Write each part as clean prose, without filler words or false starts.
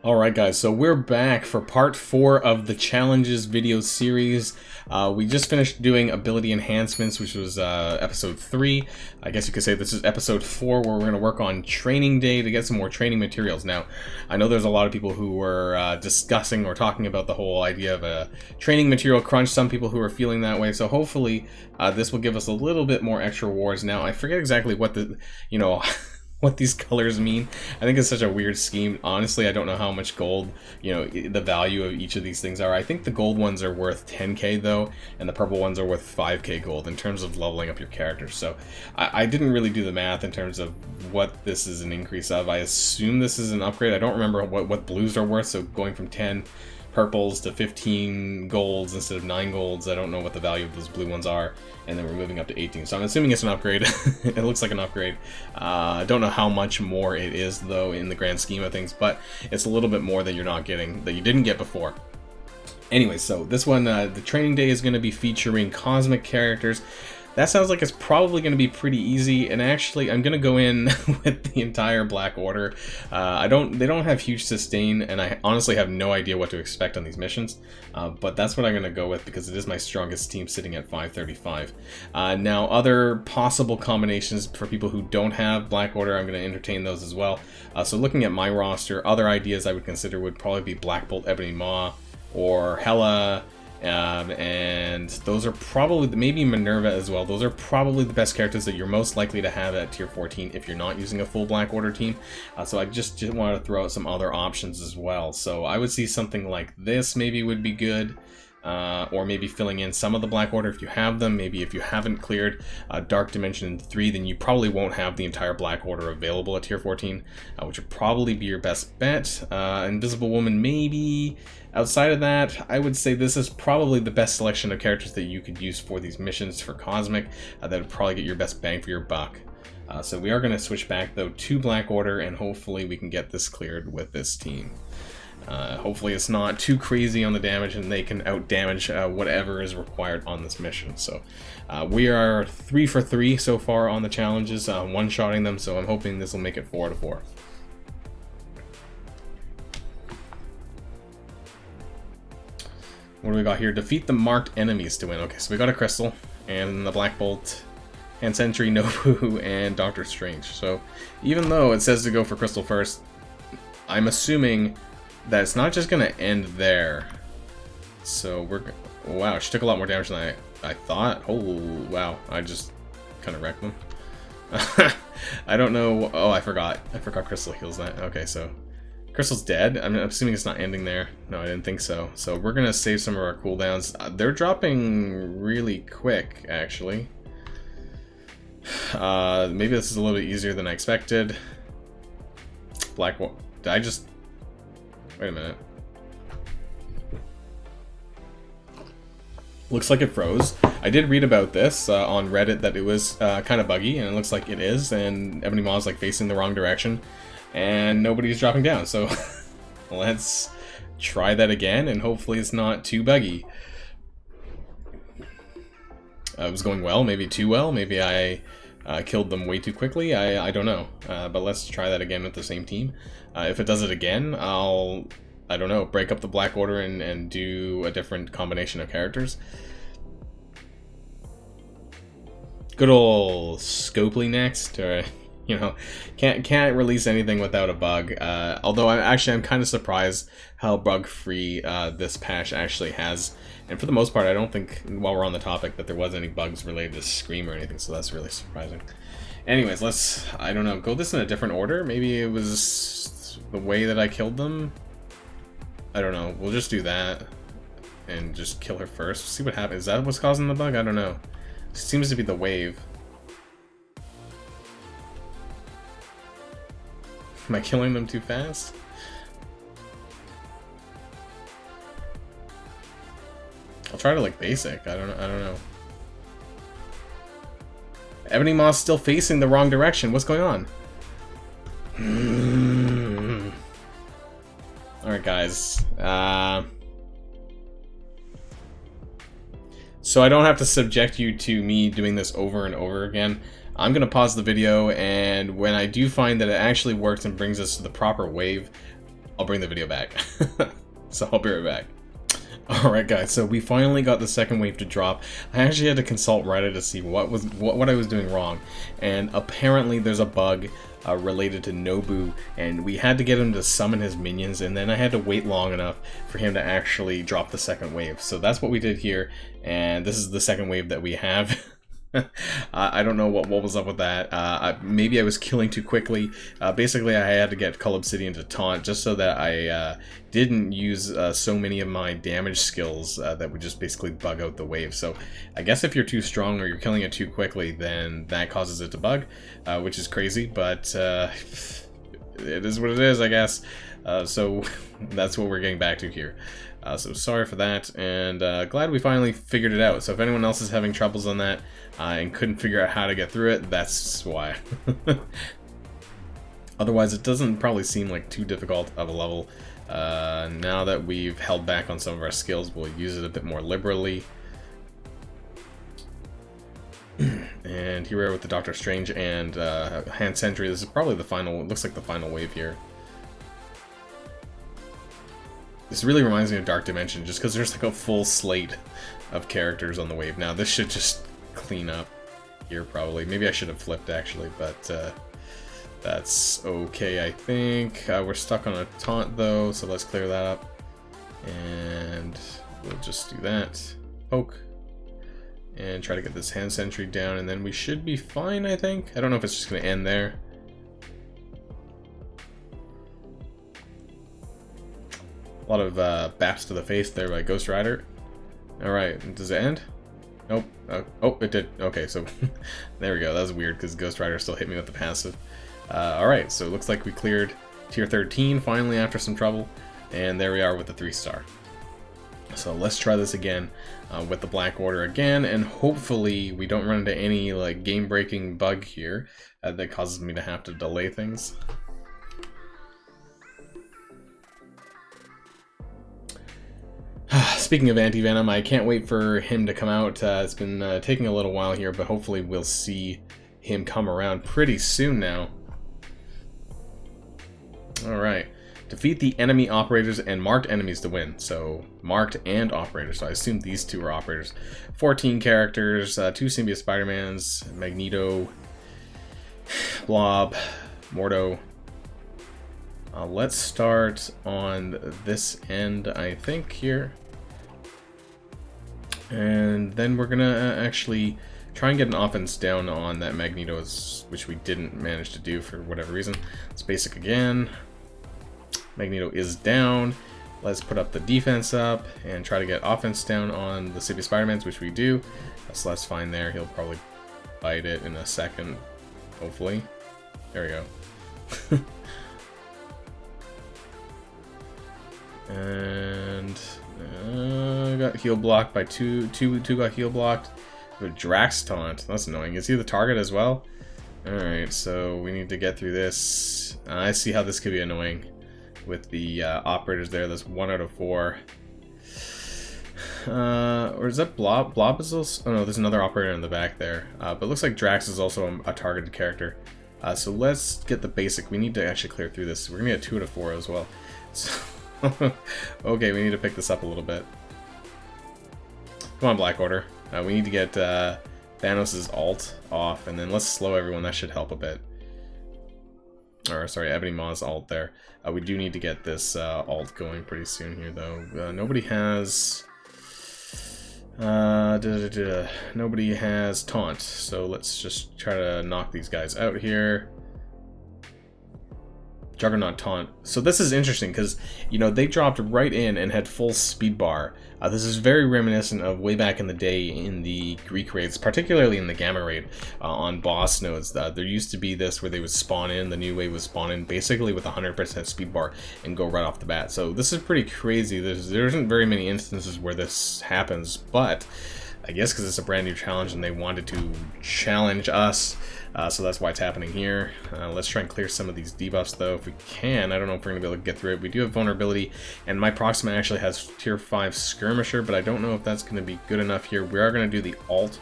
Alright guys, so we're back for part 4 of the challenges video series. We just finished doing ability enhancements, which was episode 3. I guess you could say this is episode 4, where we're going to work on training day to get some more training materials. Now, I know there's a lot of people who were discussing or talking about the whole idea of a training material crunch, some people who are feeling that way, so hopefully this will give us a little bit more extra rewards. Now, I forget exactly what the, what these colors mean. I think it's such a weird scheme. Honestly, I don't know how much gold, the value of each of these things are. I think the gold ones are worth 10k though, and the purple ones are worth 5k gold in terms of leveling up your character. So I didn't really do the math in terms of what this is an increase of. I assume this is an upgrade. I don't remember what blues are worth, so going from 10 purples to 15 golds instead of 9 golds. I don't know what the value of those blue ones are, and then we're moving up to 18, so I'm assuming it's an upgrade. It looks like an upgrade. I don't know how much more it is though in the grand scheme of things, but it's a little bit more that you're not getting, that you didn't get before. Anyway, so this one, the training day is going to be featuring cosmic characters. That sounds like it's probably going to be pretty easy, and actually I'm going to go in with the entire Black Order. They don't have huge sustain, and I honestly have no idea what to expect on these missions, but that's what I'm going to go with because it is my strongest team sitting at 535. Now, other possible combinations for people who don't have Black Order, I'm going to entertain those as well. So looking at my roster, other ideas I would consider would probably be Black Bolt Ebony Maw or Hela. And those are probably, maybe Minerva as well, those are probably the best characters that you're most likely to have at tier 14 if you're not using a full Black Order team. So I just wanted to throw out some other options as well. So I would see something like this maybe would be good. Or maybe filling in some of the Black Order if you have them. Maybe if you haven't cleared Dark Dimension 3, then you probably won't have the entire Black Order available at tier 14, which would probably be your best bet. Invisible Woman maybe. Outside of that, I would say this is probably the best selection of characters that you could use for these missions for Cosmic. That would probably get your best bang for your buck. So we are going to switch back though to Black Order, and hopefully we can get this cleared with this team. Hopefully it's not too crazy on the damage and they can out-damage whatever is required on this mission. So we are 3 for 3 so far on the challenges, one-shotting them, so I'm hoping this will make it 4 to 4. What do we got here? Defeat the marked enemies to win. Okay, so we got a Crystal, and the Black Bolt, and Sentry, Nobu, and Doctor Strange. So even though it says to go for Crystal first, I'm assuming that it's not just going to end there. So we're... Wow, she took a lot more damage than I thought. Oh, wow. I just kind of wrecked them. I don't know... Oh, I forgot. I forgot Crystal heals that. Okay, so... Crystal's dead. I'm assuming it's not ending there. No, I didn't think so. So we're going to save some of our cooldowns. They're dropping really quick, actually. Maybe this is a little bit easier than I expected. Black... Did I just... Wait a minute. Looks like it froze. I did read about this on Reddit that it was kind of buggy, and it looks like it is, and Ebony Maw's like facing the wrong direction, and nobody's dropping down, so let's try that again, and hopefully it's not too buggy. It was going well, maybe too well, maybe I killed them way too quickly, I don't know, but let's try that again with the same team. If it does it again, I don't know, break up the Black Order and do a different combination of characters. Good old Scopely next, or, can't release anything without a bug. Although I'm kind of surprised how bug-free this patch actually has. And for the most part, I don't think, while we're on the topic, that there was any bugs related to Scream or anything, so that's really surprising. Anyways, let's, I don't know, go this in a different order. Maybe it was the way that I killed them. I don't know. We'll just do that and just kill her first. See what happens. Is that what's causing the bug? I don't know. It seems to be the wave. Am I killing them too fast? I'll try to like basic. I don't know. Ebony Maw's still facing the wrong direction. What's going on? Alright guys, so I don't have to subject you to me doing this over and over again. I'm going to pause the video, and when I do find that it actually works and brings us to the proper wave, I'll bring the video back. So I'll be right back. Alright guys, so we finally got the second wave to drop. I actually had to consult Reddit to see what I was doing wrong, and apparently there's a bug related to Nobu, and we had to get him to summon his minions, and then I had to wait long enough for him to actually drop the second wave. So that's what we did here, and this is the second wave that we have. I don't know what was up with that. Maybe I was killing too quickly. Basically, I had to get Cull Obsidian to taunt just so that I didn't use so many of my damage skills that would just basically bug out the wave. So I guess if you're too strong or you're killing it too quickly, then that causes it to bug, which is crazy, but it is what it is, I guess. So that's what we're getting back to here. So sorry for that, and glad we finally figured it out. So if anyone else is having troubles on that and couldn't figure out how to get through it, that's why. Otherwise, it doesn't probably seem like too difficult of a level. Now that we've held back on some of our skills, we'll use it a bit more liberally. And here we are with the Doctor Strange and Hand Sentry. This is probably the final, it looks like the final wave here. This really reminds me of Dark Dimension, just because there's like a full slate of characters on the wave. Now, this should just clean up here, probably. Maybe I should have flipped, actually, but that's okay, I think. We're stuck on a taunt, though, so let's clear that up. And we'll just do that. Poke. And try to get this Hand Sentry down, and then we should be fine, I think. I don't know if it's just going to end there. A lot of baps to the face there by Ghost Rider. Alright, does it end? Nope. Oh, it did. Okay, so there we go. That was weird because Ghost Rider still hit me with the passive. Alright, so it looks like we cleared tier 13 finally after some trouble. And there we are with the 3-star. So let's try this again with the Black Order again, and hopefully we don't run into any like game-breaking bug here that causes me to have to delay things. Speaking of Anti-Venom, I can't wait for him to come out. It's been taking a little while here, but hopefully we'll see him come around pretty soon now. Alright. Defeat the enemy operators and marked enemies to win. So, marked and operators. So I assume these two are operators. 14 characters, 2 symbiote Spider-Mans, Magneto, Blob, Mordo. Let's start on this end, I think, here. And then we're gonna actually try and get an offense down on that Magneto, which we didn't manage to do for whatever reason. It's basic again. Magneto is down. Let's put up the defense up and try to get offense down on the Symbiote Spider-Mans, which we do. So that's fine there. He'll probably bite it in a second, hopefully. There we go. And got heal blocked by two got heal blocked with Drax taunt. That's annoying. Is he the target as well? Alright, so we need to get through this. I see how this could be annoying with the operators there. That's 1 out of 4. Or is that Blob? Blob is also... Oh no, there's another operator in the back there. But it looks like Drax is also a targeted character. So let's get the basic. We need to actually clear through this. We're gonna get 2 out of 4 as well. So okay, we need to pick this up a little bit. Come on, Black Order. We need to get Thanos' ult off, and then let's slow everyone. That should help a bit. Or, sorry, Ebony Maw's ult there. We do need to get this ult going pretty soon here, though. Nobody has... Nobody has taunt, so let's just try to knock these guys out here. Juggernaut taunt. So this is interesting because, you know, they dropped right in and had full speed bar. This is very reminiscent of way back in the day in the Greek raids, particularly in the Gamma raid on boss nodes. There used to be this where they would spawn in, the new wave would spawn in basically with 100% speed bar and go right off the bat. So this is pretty crazy. There isn't very many instances where this happens, but I guess because it's a brand new challenge and they wanted to challenge us. So that's why it's happening here. Let's try and clear some of these debuffs though if we can. I don't know if we're going to be able to get through it. We do have vulnerability, and my Proxima actually has tier 5 skirmisher, but I don't know if that's going to be good enough here. We are going to do the ult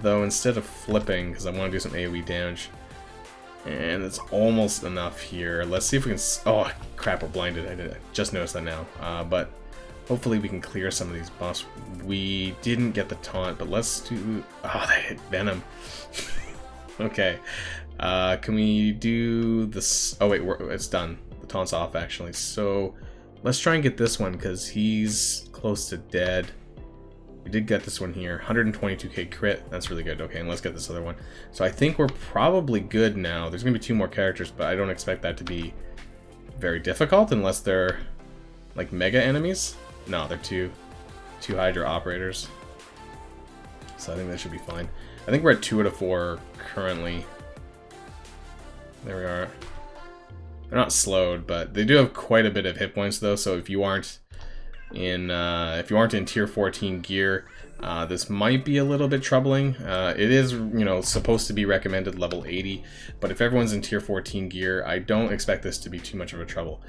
though instead of flipping because I want to do some AoE damage. And it's almost enough here. Let's see if we can... Oh, crap, we're blinded. I just noticed that now. But hopefully we can clear some of these buffs. We didn't get the taunt, but let's do... Oh, that hit Venom. Okay. Can we do this? Oh, wait, it's done. The taunt's off, actually. So let's try and get this one, because he's close to dead. We did get this one here. 122k crit. That's really good. Okay, and let's get this other one. So I think we're probably good now. There's going to be 2 more characters, but I don't expect that to be very difficult unless they're like mega enemies. No, they're two Hydra operators. So I think that should be fine. I think we're at 2 out of 4 currently. There we are. They're not slowed, but they do have quite a bit of hit points though, so if you aren't in tier 14 gear, this might be a little bit troubling. It is, you know, supposed to be recommended level 80, but if everyone's in tier 14 gear, I don't expect this to be too much of a trouble.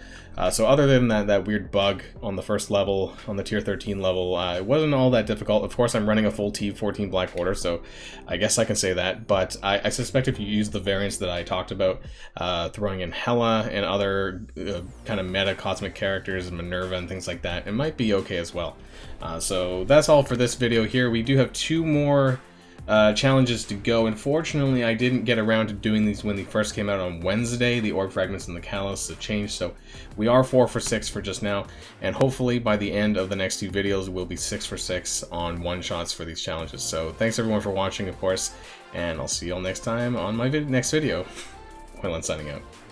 So other than that weird bug on the first level, on the tier 13 level, it wasn't all that difficult. Of course, I'm running a full T14 Black Order, so I guess I can say that, but I suspect if you use the variants that I talked about, throwing in Hela and other kind of meta cosmic characters and Minerva and things like that, it might be okay as well. So that's all for this video here. We do have 2 more challenges to go. Unfortunately, I didn't get around to doing these when they first came out on Wednesday. The Orb Fragments and the Callus have changed, so we are 4 for 6 for just now, and hopefully by the end of the next 2 videos, we'll be 6 for 6 on one-shots for these challenges. So thanks everyone for watching, of course, and I'll see you all next time on my next video. Quillen signing out.